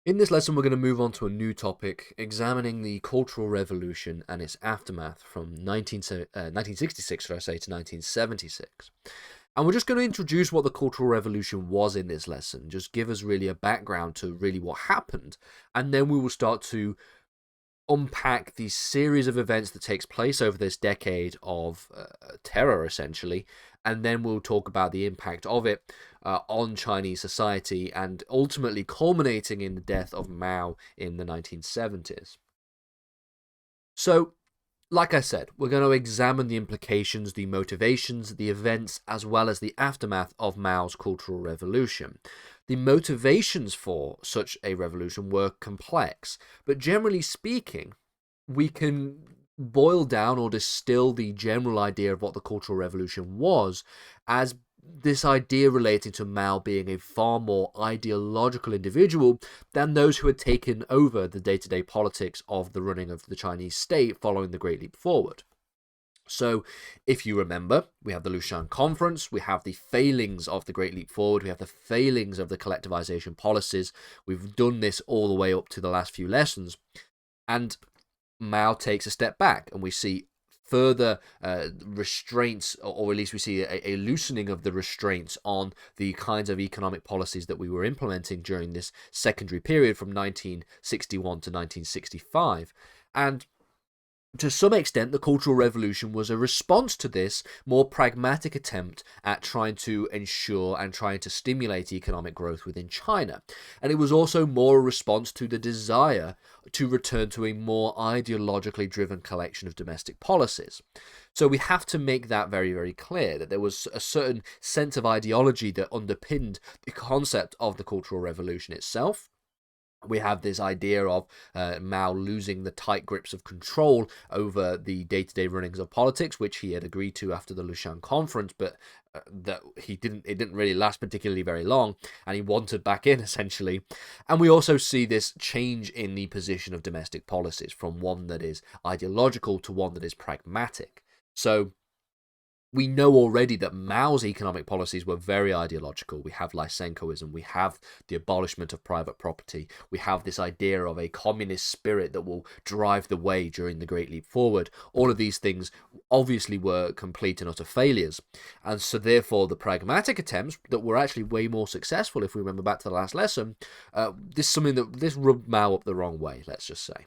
In this lesson, we're going to move on to a new topic, examining the Cultural Revolution and its aftermath from 1966, should I say, to 1976. And we're just going to introduce what the Cultural Revolution was in this lesson, just give us really a background to really what happened, and then we will start to unpack the series of events that takes place over this decade of terror, essentially, and then we'll talk about the impact of it on Chinese society and ultimately culminating in the death of Mao in the 1970s. So, like I said, we're going to examine the implications, the motivations, the events, as well as the aftermath of Mao's Cultural Revolution. The motivations for such a revolution were complex, but generally speaking, we can boil down or distill the general idea of what the Cultural Revolution was as this idea relating to Mao being a far more ideological individual than those who had taken over the day-to-day politics of the running of the Chinese state following the Great Leap Forward. So, if you remember, we have the Lushan Conference, we have the failings of the Great Leap Forward, we have the failings of the collectivization policies. We've done this all the way up to the last few lessons. And Mao takes a step back, and we see further restraints, or at least we see a loosening of the restraints on the kinds of economic policies that we were implementing during this secondary period from 1961 to 1965. And to some extent, the Cultural Revolution was a response to this more pragmatic attempt at trying to ensure and trying to stimulate economic growth within China. And it was also more a response to the desire to return to a more ideologically driven collection of domestic policies. So we have to make that very, very clear, that there was a certain sense of ideology that underpinned the concept of the Cultural Revolution itself. We have this idea of Mao losing the tight grips of control over the day-to-day runnings of politics, which he had agreed to after the Lushan Conference, but that it didn't really last particularly very long, and he wanted back in, essentially. And we also see this change in the position of domestic policies from one that is ideological to one that is pragmatic. So we know already that Mao's economic policies were very ideological. We have Lysenkoism, we have the abolishment of private property, we have this idea of a communist spirit that will drive the way during the Great Leap Forward. All of these things obviously were complete and utter failures. And so therefore the pragmatic attempts that were actually way more successful, if we remember back to the last lesson, this rubbed Mao up the wrong way, let's just say.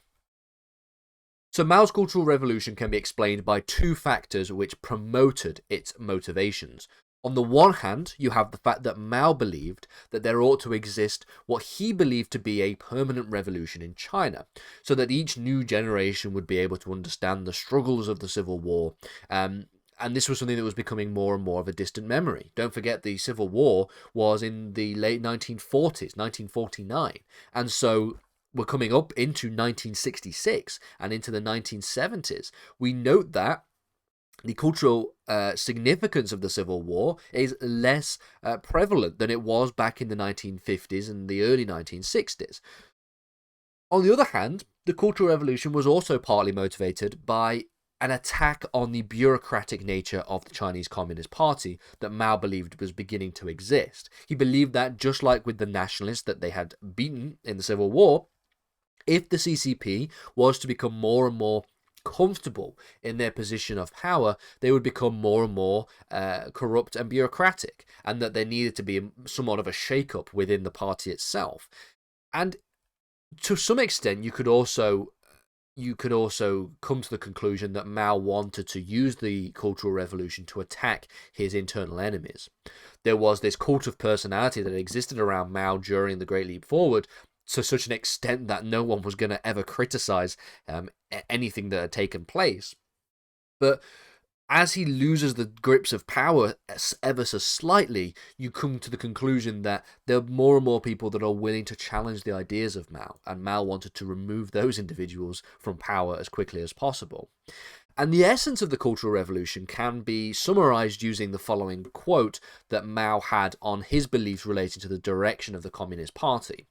So Mao's Cultural Revolution can be explained by two factors which promoted its motivations. On the one hand, you have the fact that Mao believed that there ought to exist what he believed to be a permanent revolution in China, so that each new generation would be able to understand the struggles of the Civil War. And this was something that was becoming more and more of a distant memory. Don't forget, the Civil War was in the late 1940s, 1949. And so we're coming up into 1966 and into the 1970s. We note that the cultural significance of the Civil War is less prevalent than it was back in the 1950s and the early 1960s. On the other hand, the Cultural Revolution was also partly motivated by an attack on the bureaucratic nature of the Chinese Communist Party that Mao believed was beginning to exist. He believed that, just like with the nationalists that they had beaten in the Civil War, if the CCP was to become more and more comfortable in their position of power, they would become more and more corrupt and bureaucratic, and that there needed to be somewhat of a shake-up within the party itself. And to some extent, you could also come to the conclusion that Mao wanted to use the Cultural Revolution to attack his internal enemies. There was this cult of personality that existed around Mao during the Great Leap Forward, to such an extent that no one was going to ever criticize anything that had taken place. But as he loses the grips of power ever so slightly, you come to the conclusion that there are more and more people that are willing to challenge the ideas of Mao, and Mao wanted to remove those individuals from power as quickly as possible. And the essence of the Cultural Revolution can be summarized using the following quote that Mao had on his beliefs relating to the direction of the Communist Party.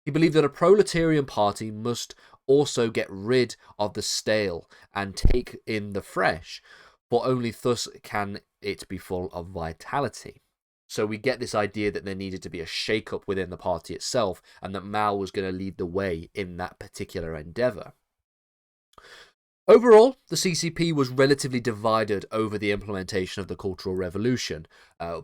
He believed that a proletarian party must also get rid of the stale and take in the fresh, for only thus can it be full of vitality. So we get this idea that there needed to be a shake-up within the party itself, and that Mao was going to lead the way in that particular endeavor. Overall, the CCP was relatively divided over the implementation of the Cultural Revolution,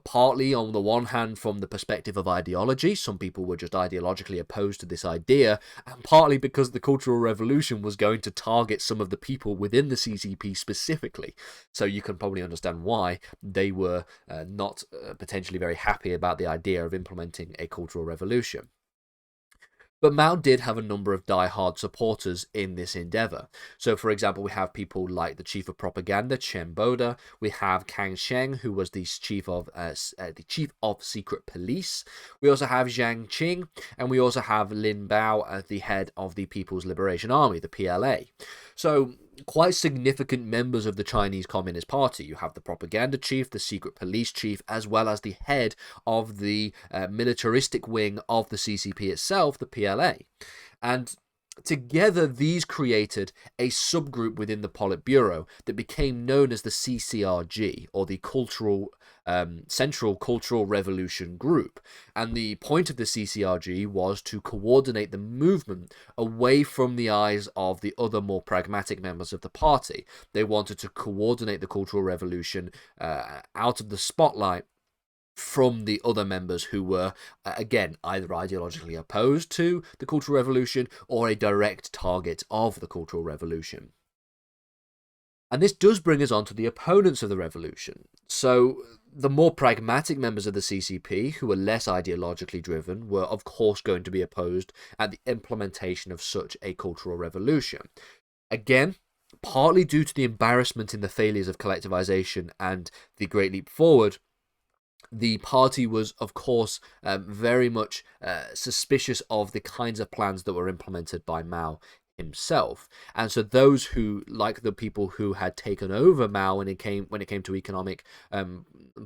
partly on the one hand from the perspective of ideology. Some people were just ideologically opposed to this idea, and partly because the Cultural Revolution was going to target some of the people within the CCP specifically. So you can probably understand why they were not potentially very happy about the idea of implementing a Cultural Revolution. But Mao did have a number of die-hard supporters in this endeavor. So, for example, we have people like the chief of propaganda, Chen Boda. We have Kang Sheng, who was the chief of secret police. We also have Zhang Qing, and we also have Lin Bao as the head of the People's Liberation Army, the PLA. So, quite significant members of the Chinese Communist Party. You have the propaganda chief, the secret police chief, as well as the head of the militaristic wing of the CCP itself, the PLA. And together, these created a subgroup within the Politburo that became known as the CCRG, or the Central Cultural Revolution Group. And the point of the CCRG was to coordinate the movement away from the eyes of the other more pragmatic members of the party. They wanted to coordinate the Cultural Revolution out of the spotlight from the other members who were, again, either ideologically opposed to the Cultural Revolution or a direct target of the Cultural Revolution. And this does bring us on to the opponents of the revolution. So the more pragmatic members of the CCP, who were less ideologically driven, were of course going to be opposed at the implementation of such a cultural revolution. Again, partly due to the embarrassment in the failures of collectivization and the Great Leap Forward, the party was, of course, very much suspicious of the kinds of plans that were implemented by Mao himself. And so those who, like the people who had taken over Mao when it came to economic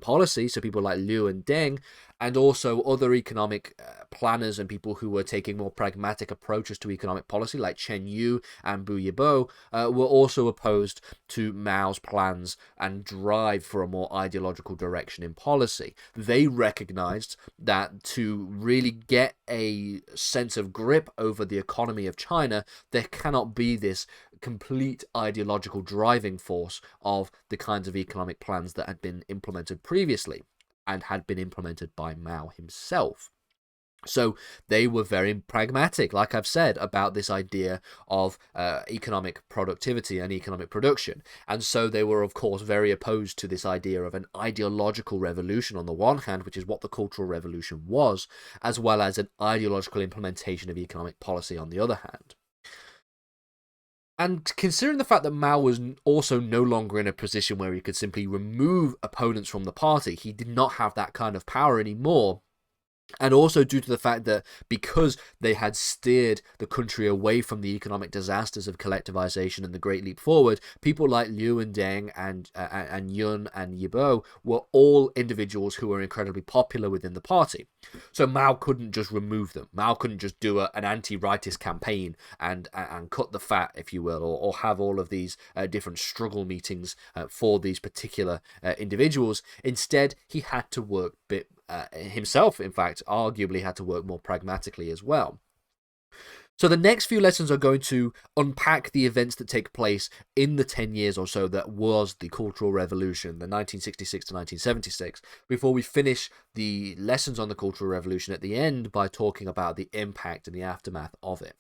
policy, so people like Liu and Deng, and also other economic planners and people who were taking more pragmatic approaches to economic policy, like Chen Yu and Bu Yibo, were also opposed to Mao's plans and drive for a more ideological direction in policy. They recognized that to really get a sense of grip over the economy of China, there cannot be this complete ideological driving force of the kinds of economic plans that had been implemented previously and had been implemented by Mao himself. So they were very pragmatic, like I've said, about this idea of economic productivity and economic production. And so they were, of course, very opposed to this idea of an ideological revolution on the one hand, which is what the Cultural Revolution was, as well as an ideological implementation of economic policy on the other hand. And considering the fact that Mao was also no longer in a position where he could simply remove opponents from the party, he did not have that kind of power anymore. And also due to the fact that because they had steered the country away from the economic disasters of collectivization and the Great Leap Forward, people like Liu and Deng and Yun and Yibo were all individuals who were incredibly popular within the party. So Mao couldn't just remove them. Mao couldn't just do an anti-rightist campaign and cut the fat, if you will, or have all of these different struggle meetings for these particular individuals. Instead, he had to work himself, in fact, arguably had to work more pragmatically as well. So the next few lessons are going to unpack the events that take place in the 10 years or so that was the Cultural Revolution, the 1966 to 1976, before we finish the lessons on the Cultural Revolution at the end by talking about the impact and the aftermath of it.